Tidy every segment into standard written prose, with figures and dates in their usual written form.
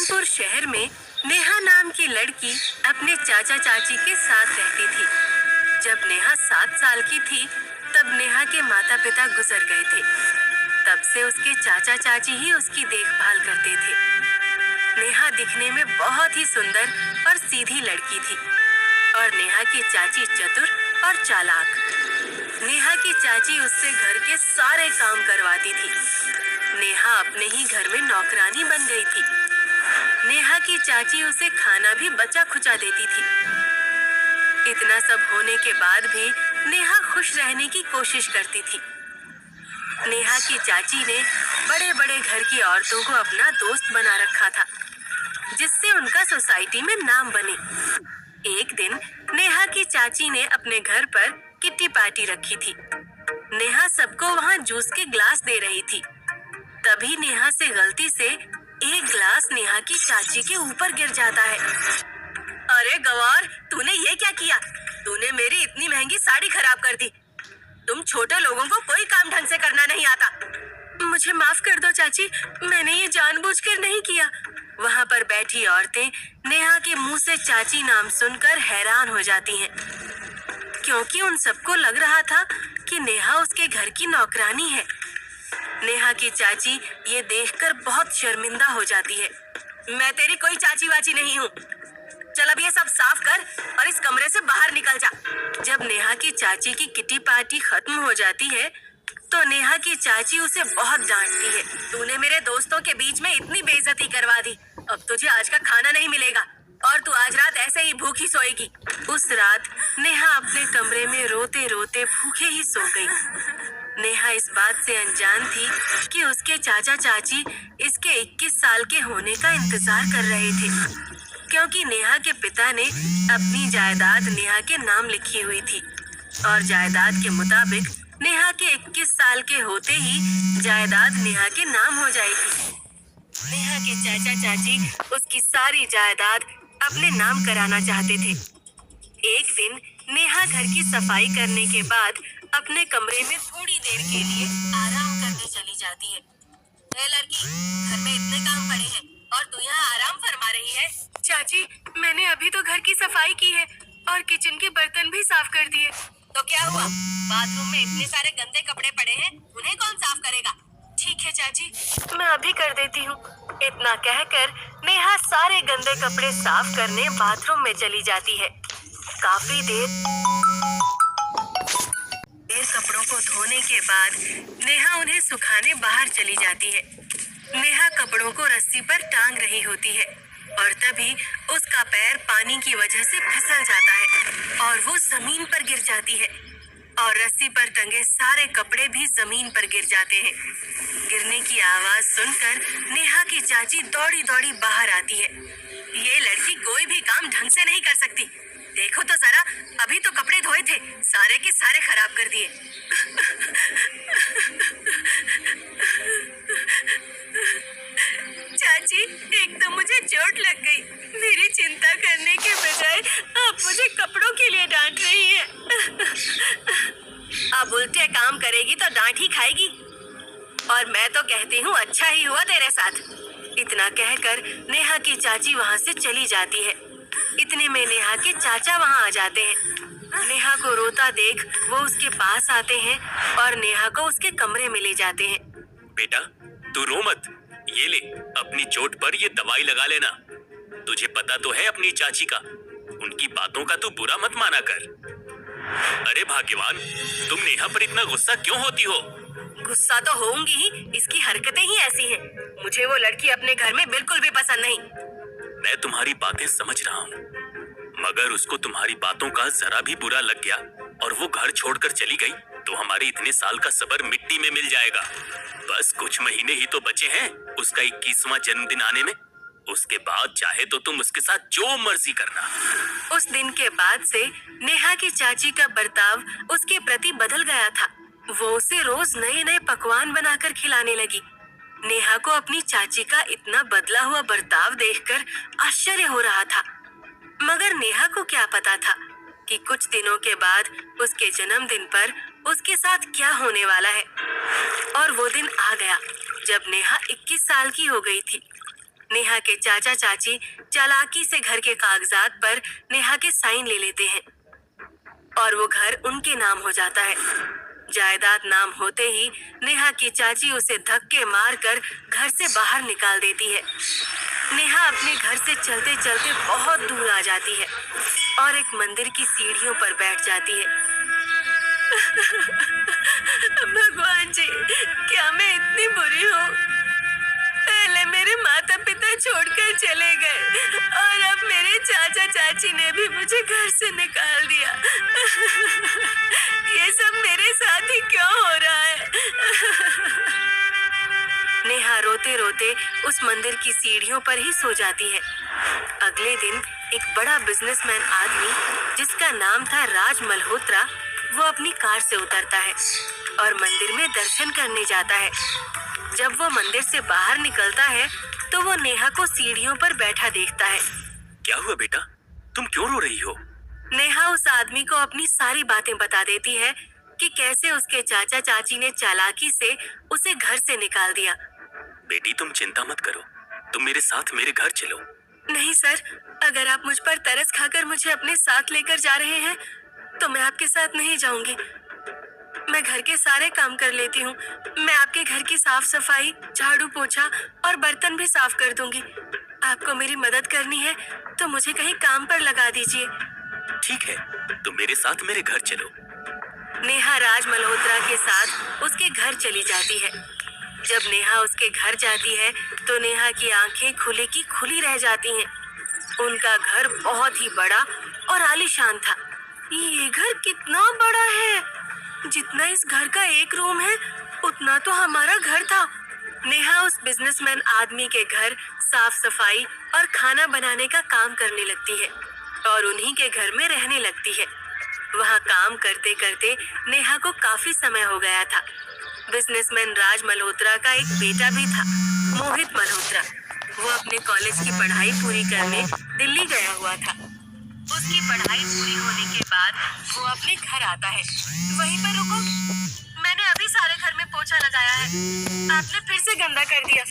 कानपुर शहर में नेहा नाम की लड़की अपने चाचा चाची के साथ रहती थी। जब नेहा 7 साल की थी, तब नेहा के माता पिता गुजर गए थे। तब से उसके चाचा चाची ही उसकी देखभाल करते थे। नेहा दिखने में बहुत ही सुंदर और सीधी लड़की थी और नेहा की चाची चतुर और चालाक। नेहा की चाची उससे घर के सारे काम करवाती थी। नेहा अपने ही घर में नौकरानी बन गई थी। नेहा की चाची उसे खाना भी बचा खुचा देती थी। इतना सब होने के बाद भी नेहा खुश रहने की कोशिश करती थी। नेहा की चाची ने बड़े बड़े घर की औरतों को अपना दोस्त बना रखा था, जिससे उनका सोसाइटी में नाम बने। एक दिन नेहा की चाची ने अपने घर पर किट्टी पार्टी रखी थी। नेहा सबको वहाँ जूस के ग्लास दे रही थी। तभी नेहा से गलती से एक ग्लास नेहा की चाची के ऊपर गिर जाता है। अरे गवार, तूने ये क्या किया? तूने मेरी इतनी महंगी साड़ी खराब कर दी। तुम छोटे लोगों को कोई काम ढंग से करना नहीं आता। मुझे माफ कर दो चाची, मैंने ये जानबूझकर नहीं किया। वहाँ पर बैठी औरतें नेहा के मुंह से चाची नाम सुनकर हैरान हो जाती हैं, क्योंकि उन सबको लग रहा था कि नेहा उसके घर की नौकरानी है। नेहा की चाची ये देखकर बहुत शर्मिंदा हो जाती है। मैं तेरी कोई चाची वाची नहीं हूँ। चल अब ये सब साफ कर और इस कमरे से बाहर निकल जा। जब नेहा की चाची की किटी पार्टी खत्म हो जाती है, तो नेहा की चाची उसे बहुत डांटती है। तूने मेरे दोस्तों के बीच में इतनी बेइज्जती करवा दी। अब तुझे आज का खाना नहीं मिलेगा और तू आज रात ऐसे ही भूखी सोएगी। उस रात नेहा अपने कमरे में रोते रोते भूखे ही सो गई। नेहा इस बात से अनजान थी कि उसके चाचा चाची इसके 21 साल के होने का इंतजार कर रहे थे, क्योंकि नेहा के पिता ने अपनी जायदाद नेहा के नाम लिखी हुई थी और जायदाद के मुताबिक नेहा के 21 साल के होते ही जायदाद नेहा के नाम हो जाएगी। नेहा के चाचा चाची उसकी सारी जायदाद अपने नाम कराना चाहते थे। एक दिन नेहा घर की सफाई करने के बाद अपने कमरे में थोड़ी देर के लिए आराम करने चली जाती है। ए लड़की, घर में इतने काम पड़े हैं और तू यहाँ आराम फरमा रही है? चाची, मैंने अभी तो घर की सफाई की है और किचन के बर्तन भी साफ कर दिए। तो क्या हुआ? बाथरूम में इतने सारे गंदे कपड़े पड़े हैं, उन्हें कौन साफ करेगा? ठीक है चाची, मैं अभी कर देती हूँ। इतना कहकर नेहा सारे गंदे कपड़े साफ करने बाथरूम में चली जाती है। काफी देर कपड़ों को धोने के बाद नेहा उन्हें सुखाने बाहर चली जाती है। नेहा कपड़ों को रस्सी पर टांग रही होती है और तभी उसका पैर पानी की वजह से फिसल जाता है और वो जमीन पर गिर जाती है और रस्सी पर टंगे सारे कपड़े भी जमीन पर गिर जाते हैं। गिरने की आवाज सुनकर नेहा की चाची दौड़ी दौड़ी बाहर आती है। ये लड़की कोई भी काम ढंग से नहीं कर सकती। देखो तो जरा, अभी तो कपड़े धोए थे, सारे के सारे खराब कर दिए। चाची, एक तो मुझे चोट लग गई। मेरी चिंता करने के बजाय आप मुझे कपड़ों के लिए डांट रही है। अब उल्टे काम करेगी तो डांट ही खाएगी। और मैं तो कहती हूँ अच्छा ही हुआ तेरे साथ। इतना कहकर नेहा की चाची वहाँ से चली जाती है। इतने में नेहा के चाचा वहाँ आ जाते हैं। नेहा को रोता देख वो उसके पास आते हैं और नेहा को उसके कमरे में ले जाते हैं। बेटा, तू रो मत। ये ले, अपनी चोट पर ये दवाई लगा लेना। तुझे पता तो है अपनी चाची का, उनकी बातों का तू बुरा मत माना कर। अरे भाग्यवान, तुम नेहा पर इतना गुस्सा क्यों होती हो? गुस्सा तो होऊंगी ही, इसकी हरकतें ही ऐसी हैं। मुझे वो लड़की अपने घर में बिल्कुल भी पसंद नहीं। मैं तुम्हारी बातें समझ रहा हूँ, मगर उसको तुम्हारी बातों का जरा भी बुरा लग गया और वो घर छोड़कर चली गई तो हमारे इतने साल का सब्र मिट्टी में मिल जाएगा। बस कुछ महीने ही तो बचे हैं उसका 21वां जन्मदिन आने में। उसके बाद चाहे तो तुम उसके साथ जो मर्जी करना। उस दिन के बाद से नेहा की चाची का बर्ताव उसके प्रति बदल गया था। वो उसे रोज नए नए पकवान बनाकर खिलाने लगी। नेहा को अपनी चाची का इतना बदला हुआ बर्ताव देखकर आश्चर्य हो रहा था, मगर नेहा को क्या पता था कि कुछ दिनों के बाद उसके जन्मदिन पर उसके साथ क्या होने वाला है। और वो दिन आ गया जब नेहा 21 साल की हो गई थी। नेहा के चाचा चाची चालाकी से घर के कागजात पर नेहा के साइन ले लेते हैं और वो घर उनके नाम हो जाता है। जायदाद नाम होते ही नेहा की चाची उसे धक्के मारकर घर से बाहर निकाल देती है। नेहा अपने घर से चलते चलते बहुत दूर आ जाती है और एक मंदिर की सीढ़ियों पर बैठ जाती है। भगवान जी, क्या मैं इतनी बुरी हूँ? पहले मेरे माता पिता छोड़कर चले गए और अब मेरे चाचा चाची ने भी मुझे घर से निकाल दिया। ये सब मेरे साथ ही क्यों हो रहा है? नेहा रोते रोते उस मंदिर की सीढ़ियों पर ही सो जाती है। अगले दिन एक बड़ा बिजनेसमैन आदमी जिसका नाम था राज मल्होत्रा, वो अपनी कार से उतरता है और मंदिर में दर्शन करने जाता है। जब वो मंदिर से बाहर निकलता है तो वो नेहा को सीढ़ियों पर बैठा देखता है। क्या हुआ बेटा, तुम क्यों रो रही हो? नेहा उस आदमी को अपनी सारी बातें बता देती है कि कैसे उसके चाचा चाची ने चालाकी से उसे घर से निकाल दिया। बेटी तुम चिंता मत करो, तुम मेरे साथ मेरे घर चलो। नहीं सर, अगर आप मुझ पर तरस खाकर मुझे अपने साथ लेकर जा रहे हैं तो मैं आपके साथ नहीं जाऊंगी। मैं घर के सारे काम कर लेती हूँ। मैं आपके घर की साफ सफाई, झाड़ू पोछा और बर्तन भी साफ कर दूंगी। आपको मेरी मदद करनी है तो मुझे कहीं काम पर लगा दीजिए। ठीक है, तुम मेरे साथ मेरे घर चलो। नेहा राज मल्होत्रा के साथ उसके घर चली जाती है। जब नेहा उसके घर जाती है तो नेहा की आंखें खुली की खुली रह जाती हैं। उनका घर बहुत ही बड़ा और आलीशान था। ये घर कितना बड़ा है! जितना इस घर का एक रूम है उतना तो हमारा घर था। नेहा उस बिजनेसमैन आदमी के घर साफ सफाई और खाना बनाने का काम करने लगती है और उन्हीं के घर में रहने लगती है। वहाँ काम करते करते नेहा को काफी समय हो गया था। बिजनेसमैन राज मल्होत्रा का एक बेटा भी था, मोहित मल्होत्रा। वो अपने कॉलेज की पढ़ाई पूरी करने दिल्ली गया हुआ था। उसकी पढ़ाई पूरी होने के बाद वो अपने घर आता है। वहीं पर रुको, मैंने अभी सारे घर में पोछा लगाया है, आपने फिर से गंदा कर दिया।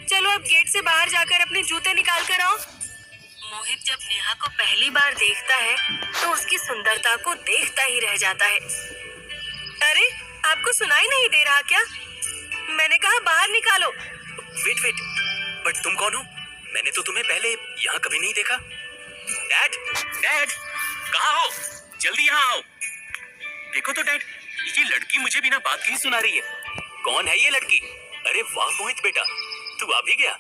चलो अब गेट से बाहर जाकर अपने जूते निकाल कर आओ। मोहित जब नेहा को पहली बार देखता है तो उसकी सुंदरता को देखता ही रह जाता है। अरे, आपको सुनाई नहीं दे रहा क्या? मैंने कहा बाहर निकालो। वेट, बट तुम कौन हो? मैंने तो तुम्हें पहले यहाँ कभी नहीं देखा। डैड, कहाँ हो? जल्दी यहाँ आओ। देखो तो डैड, ये लड़की मुझे बिना बात के ही सुना रही है। कौन है ये लड़की? अरे वाह मोहित बेटा, तू आ भी गया।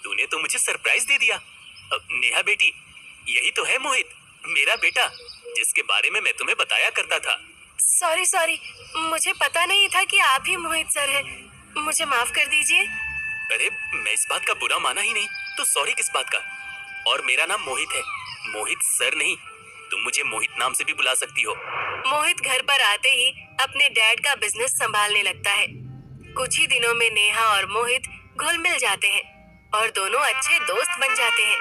तूने तो मुझे सरप्राइज दे दिया। नेहा बेटी, यही तो है मोहित, मेरा बेटा, जिसके बारे में मैं तुम्हें बताया करता था। सॉरी, मुझे पता नहीं था कि आप ही मोहित सर हैं। मुझे माफ कर दीजिए। अरे मैं इस बात का बुरा माना ही नहीं, तो सॉरी किस बात का? और मेरा नाम मोहित है, मोहित सर नहीं। तुम मुझे मोहित नाम से भी बुला सकती हो। मोहित घर पर आते ही अपने डैड का बिजनेस संभालने लगता है। कुछ ही दिनों में नेहा और मोहित घुल मिल जाते हैं और दोनों अच्छे दोस्त बन जाते हैं।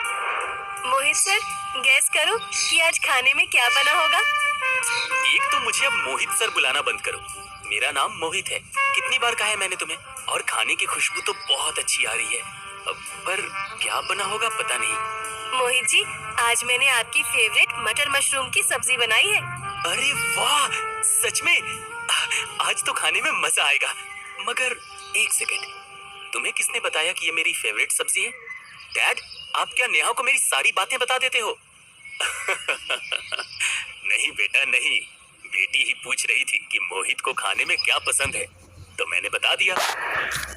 मोहित सर, गैस करो कि आज खाने में क्या बना होगा? एक तो मुझे अब मोहित सर बुलाना बंद करो। मेरा नाम मोहित है, कितनी बार कहा है मैंने तुम्हें। और खाने की खुशबू तो बहुत अच्छी आ रही है, पर क्या बना होगा पता नहीं। मोहित जी, आज मैंने आपकी फेवरेट मटर मशरूम की सब्जी बनाई है। अरे वाह, सच में? आज तो खाने में मजा आएगा। मगर एक सेकंड, तुम्हें किसने बताया कि ये मेरी फेवरेट सब्जी है? डैड, आप क्या नेहा को मेरी सारी बातें बता देते हो? नहीं बेटा नहीं, बेटी ही पूछ रही थी कि मोहित को खाने में क्या पसंद है, तो मैंने बता दिया।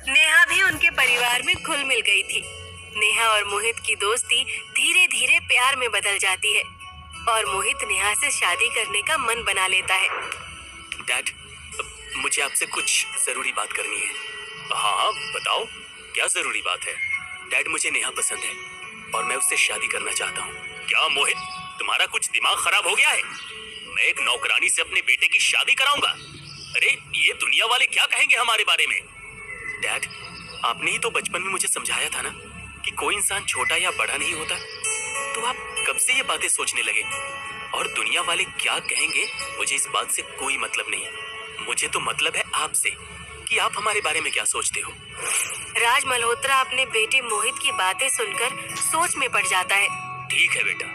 नेहा भी उनके परिवार में घुल मिल गई थी। नेहा और मोहित की दोस्ती धीरे धीरे प्यार में बदल जाती है और मोहित नेहा से शादी करने का मन बना लेता है। डैड, मुझे आपसे कुछ जरूरी बात करनी है। हाँ बताओ, क्या जरूरी बात है? डैड, मुझे नेहा पसंद है और मैं उससे शादी करना चाहता हूँ। क्या मोहित, तुम्हारा कुछ दिमाग खराब हो गया है? मैं एक नौकरानी से अपने बेटे की शादी कराऊंगा? अरे ये दुनिया वाले क्या कहेंगे हमारे बारे में? डैड, आपने ही तो बचपन में मुझे समझाया था ना कि कोई इंसान छोटा या बड़ा नहीं होता। तो आप कब से ये बातें सोचने लगे? और दुनिया वाले क्या कहेंगे, मुझे इस बात से कोई मतलब नहीं। मुझे तो मतलब है आपसे बाकी आप हमारे बारे में क्या सोचते हो? राज मल्होत्रा अपने बेटे मोहित की बातें सुनकर सोच में पड़ जाता है। ठीक है बेटा,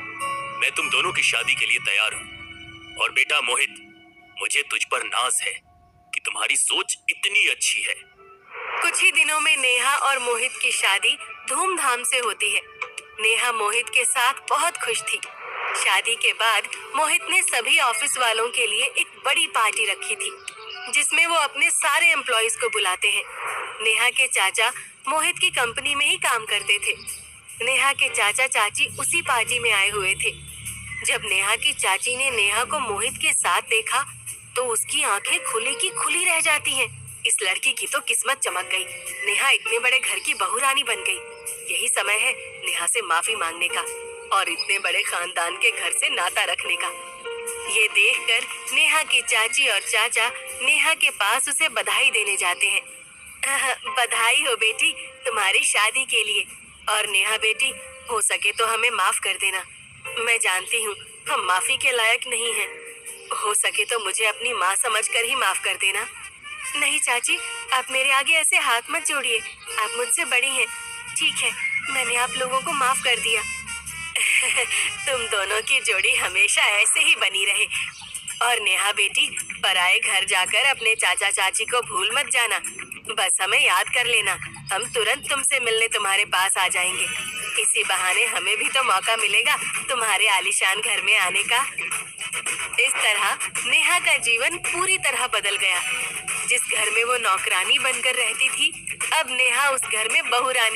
मैं तुम दोनों की शादी के लिए तैयार हूँ। और बेटा मोहित, मुझे तुझ पर नाज है कि तुम्हारी सोच इतनी अच्छी है। कुछ ही दिनों में नेहा और मोहित की शादी धूमधाम से होती है। नेहा मोहित के साथ बहुत खुश थी। शादी के बाद मोहित ने सभी ऑफिस वालों के लिए एक बड़ी पार्टी रखी थी, जिसमें वो अपने सारे एम्प्लॉइज को बुलाते हैं। नेहा के चाचा मोहित की कंपनी में ही काम करते थे। नेहा के चाचा चाची उसी पार्टी में आए हुए थे। जब नेहा की चाची ने नेहा को मोहित के साथ देखा तो उसकी आंखें खुली की खुली रह जाती हैं। इस लड़की की तो किस्मत चमक गई। नेहा इतने बड़े घर की बहू रानी बन गई। यही समय है नेहा से माफी मांगने का और इतने बड़े खानदान के घर से नाता रखने का। ये देखकर नेहा की चाची और चाचा नेहा के पास उसे बधाई देने जाते हैं। बधाई हो बेटी तुम्हारी शादी के लिए। और नेहा बेटी, हो सके तो हमें माफ कर देना। मैं जानती हूँ हम माफी के लायक नहीं हैं। हो सके तो मुझे अपनी माँ समझकर ही माफ कर देना। नहीं चाची, आप मेरे आगे ऐसे हाथ मत जोड़िए। आप मुझसे बड़ी हैं। ठीक है, मैंने आप लोगों को माफ कर दिया। तुम दोनों की जोड़ी हमेशा ऐसे ही बनी रहे। और नेहा बेटी, पराए घर जाकर अपने चाचा चाची को भूल मत जाना। बस हमें याद कर लेना, हम तुरंत तुमसे मिलने तुम्हारे पास आ जाएंगे। इसी बहाने हमें भी तो मौका मिलेगा तुम्हारे आलीशान घर में आने का। इस तरह नेहा का जीवन पूरी तरह बदल गया। जिस घर में वो नौकरानी बनकर रहती थी, अब नेहा उस घर में बहुरानी